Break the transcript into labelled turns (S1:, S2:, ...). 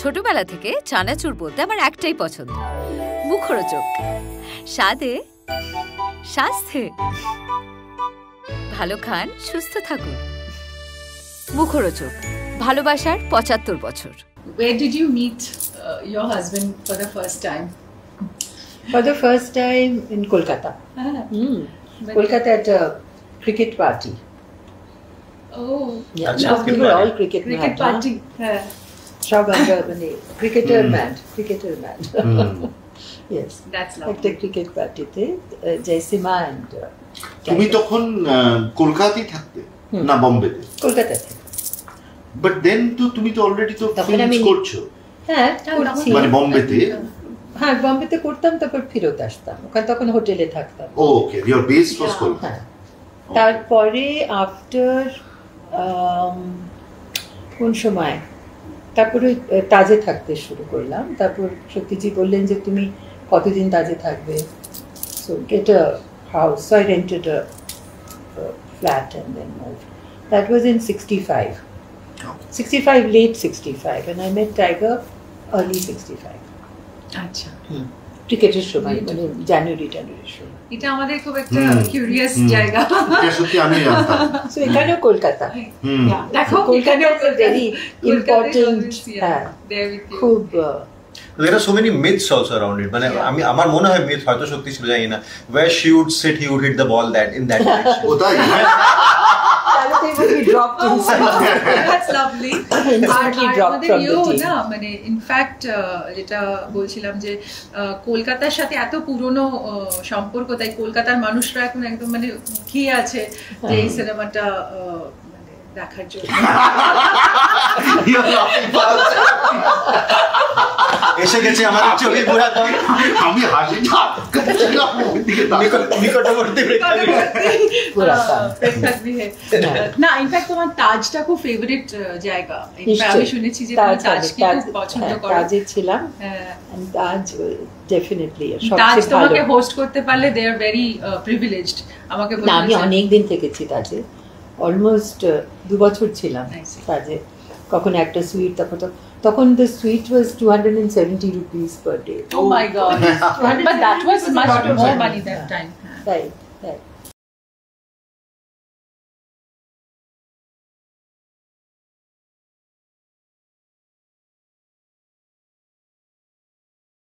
S1: ছোটবেলা থেকে চানাচুর বলতে আমার একটাই পছন্দ, মুখরোচক, স্বাদে স্বাস্থ্যে। ভালো খান, সুস্থ থাকুন। মুখরোচক, ভালোবাসার ৭৫ বছর।
S2: Where did you meet your husband for the first time?
S3: For the first time in Kolkata. Kolkata at a cricket party.
S2: Oh,
S3: yeah. We were all cricket
S2: party.
S3: Sab আমরা মানে cricketer band. Yes,
S2: that's lovely.
S3: At the cricket party te Jaisima and
S4: তুমি তখন কলকাতায় থাকতে না বোম্বেতে?
S3: কলকাতাতে।
S4: But then তো তুমি তো অলরেডি তো ফিল্মস করছো।
S3: হ্যাঁ, করছি।
S4: মানে বোম্বেতে?
S3: হ্যাঁ, বোম্বেতে করতাম, তারপর ফিরত আসতাম। ওখানে তখন হোটেলে থাকতাম।
S4: ওকে, ইওর বেস ওয়াজ কলকাতা।
S3: তারপরে আফটার কোন সময় তারপরে তাজে থাকতে শুরু করলাম। তারপর সত্যিজি বললেন যে তুমি কতদিন তাজে থাকবে, so get a house. So I rented a flat and then moved. That was in 65, late 65, and I met Tiger early 65.
S2: আচ্ছা,
S3: ক্রিকেটের সময়, মানে জানুয়ারির সময়।
S2: এটা আমাদের খুব একটা কিউরিয়াস জায়গা।
S4: এটা সত্যি আমি জানতাম।
S3: সো এখানেও কলকাতা।
S2: দেখো
S3: Kolkata is a very important, খুব
S5: There are so many myths also around it. মানে আমি আমার মনে হয় myth হয়তো সত্যি ছিল, জানি না, where she would sit, he would hit the ball that in that direction.
S4: ও তাই?
S3: তাহলে would be dropped inside.
S2: That's lovely.
S3: Instantly dropped from the team.
S2: না মানে ইনফ্যাক্ট যেটা বলছিলাম যে কলকাতার সাথে এত পুরনো সম্পর্ক, তাই কলকাতার মানুষরা এখন একদম মানে কি আছে যে এই সিনেমাটা দেখার জন্য।
S5: এসে গেছে আমাদের চোখের পুরাতন,
S4: আমি হাসি
S5: নিকটবর্তী
S2: না। ইনফ্যাক্ট তোমার তাজটা খুব ফেভারিট জায়গা। আমি শুনেছি যে তুমি তাজকে খুব পছন্দ করো।
S3: তাজে ছিলাম, তাজ ডেফিনেটলি
S2: তাজ তোমাকে হোস্ট করতে পারলে দে আর ভেরি প্রিভিলেজড। আমাকে বলতে
S3: আমি অনেক দিন থেকেছি তাজে, অলমোস্ট 2 বছর ছিলাম তাজে। কখন একটা সুইট, তখন the suite was 270 rupees per day.
S2: Oh my god. But that was much more money that time.
S3: Right.